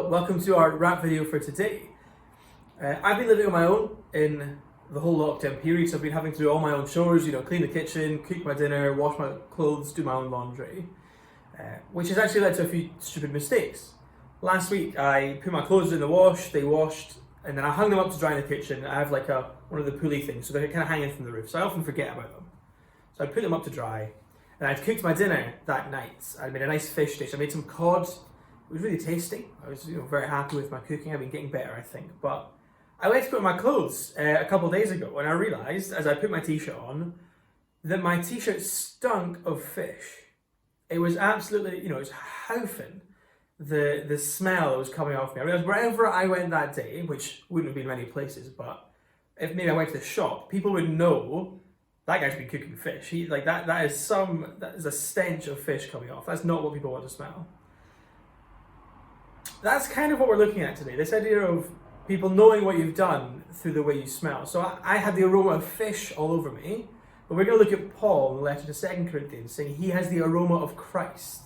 welcome to our wrap video for today. I've been living on my own in the whole lockdown period, so I've been having to do all my own chores, clean the kitchen, cook my dinner, wash my clothes, do my own laundry, which has actually led to a few stupid mistakes. Last week I put my clothes in the wash, they washed, and then I hung them up to dry in the kitchen. I have like one of the pulley things, so they're kind of hanging from the roof, so I often forget about them. So I put them up to dry, and I'd cooked my dinner that night. I made a nice fish dish, I made some cod. It was really tasty. I was very happy with my cooking. I've been getting better, I think. But I went to put on my clothes a couple of days ago, and I realised as I put my t-shirt on that my t-shirt stunk of fish. It was absolutely, it was howfing the smell that was coming off me. I realised wherever I went that day, which wouldn't have been many places, but if maybe I went to the shop, people would know that guy's been cooking fish. That is a stench of fish coming off. That's not what people want to smell. That's kind of what we're looking at today, this idea of people knowing what you've done through the way you smell. So I had the aroma of fish all over me, but we're going to look at Paul in the letter to 2 Corinthians, saying he has the aroma of Christ.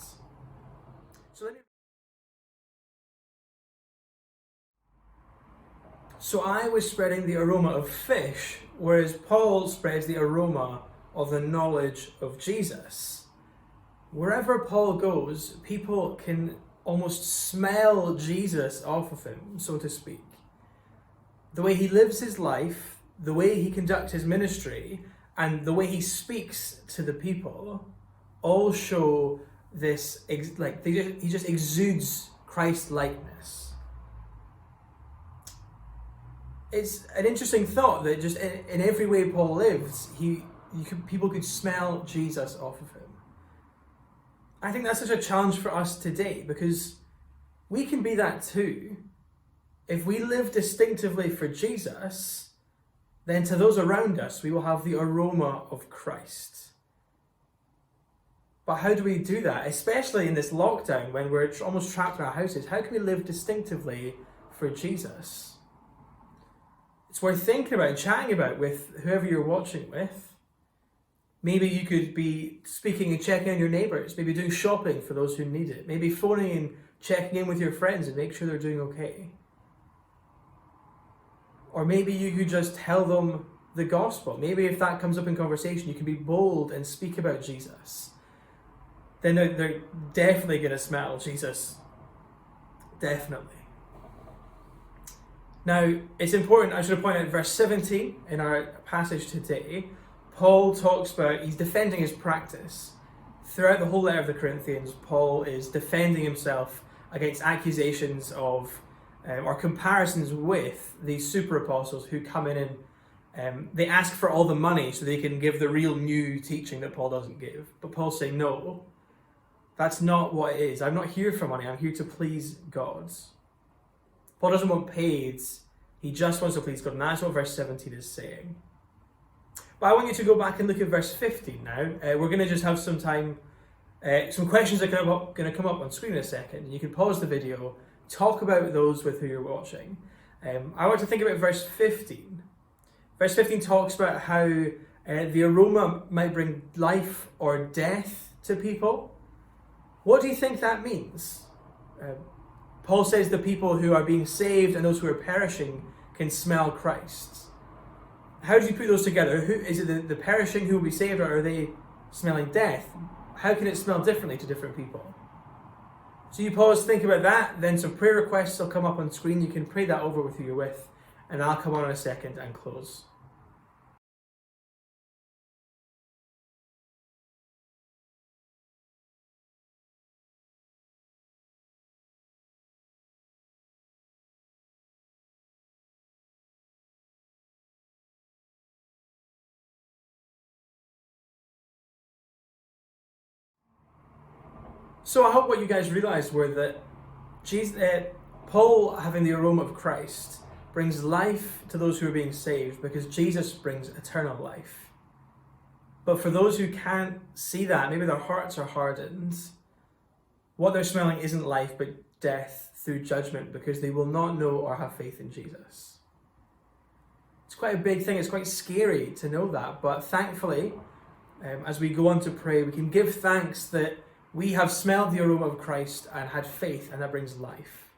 So I was spreading the aroma of fish, whereas Paul spreads the aroma of the knowledge of Jesus. Wherever Paul goes, people can almost smell Jesus off of him, so to speak. The way he lives his life, the way he conducts his ministry, and the way he speaks to the people all show this, he just exudes Christ-likeness. It's an interesting thought that just in every way Paul lives, people could smell Jesus off of him. I think that's such a challenge for us today, because we can be that too. If we live distinctively for Jesus, then to those around us, we will have the aroma of Christ. But how do we do that? Especially in this lockdown when we're almost trapped in our houses, how can we live distinctively for Jesus? It's worth thinking about and chatting about with whoever you're watching with. Maybe you could be speaking and checking on your neighbours, maybe doing shopping for those who need it, maybe phoning and checking in with your friends and make sure they're doing okay. Or maybe you could just tell them the gospel. Maybe if that comes up in conversation, you can be bold and speak about Jesus. Then they're definitely going to smell Jesus. Definitely. Now, it's important, I should point out, verse 17 in our passage today, Paul talks about, he's defending his practice. Throughout the whole letter of the Corinthians, Paul is defending himself against accusations of, or comparisons with these super apostles who come in and they ask for all the money so they can give the real new teaching that Paul doesn't give. But Paul's saying, no, that's not what it is. I'm not here for money, I'm here to please God. Paul doesn't want paid, he just wants to please God, and that's what verse 17 is saying. But I want you to go back and look at verse 15 now. We're going to just have some time, some questions are going to come up on screen in a second. You can pause the video, talk about those with who you're watching. I want to think about verse 15. Verse 15 talks about how the aroma might bring life or death to people. What do you think that means? Paul says the people who are being saved and those who are perishing can smell Christ. How do you put those together? Is it the perishing who will be saved, or are they smelling death? How can it smell differently to different people? So you pause, think about that, then some prayer requests will come up on screen. You can pray that over with who you're with, and I'll come on in a second and close. So I hope what you guys realised were that Paul having the aroma of Christ brings life to those who are being saved because Jesus brings eternal life. But for those who can't see that, maybe their hearts are hardened, what they're smelling isn't life but death through judgment because they will not know or have faith in Jesus. It's quite a big thing, it's quite scary to know that, but thankfully, as we go on to pray, we can give thanks that we have smelled the aroma of Christ and had faith, and that brings life.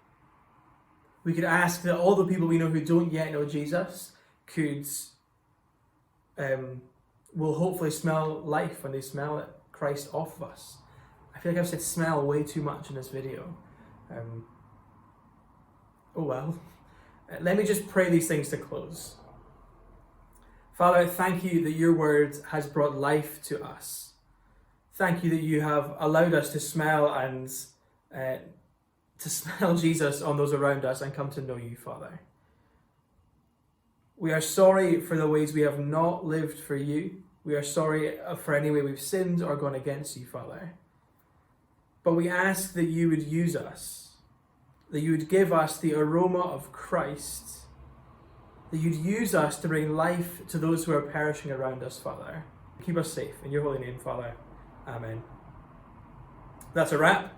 We could ask that all the people we know who don't yet know Jesus will hopefully smell life when they smell it, Christ off of us. I feel like I've said smell way too much in this video. Oh well. Let me just pray these things to close. Father, thank you that your word has brought life to us. Thank you that you have allowed us to smell and to smell Jesus on those around us and come to know you, Father. We are sorry for the ways we have not lived for you. We are sorry for any way we've sinned or gone against you, Father. But we ask that you would use us, that you would give us the aroma of Christ, that you'd use us to bring life to those who are perishing around us, Father. Keep us safe. In your holy name, Father. Amen. That's a wrap.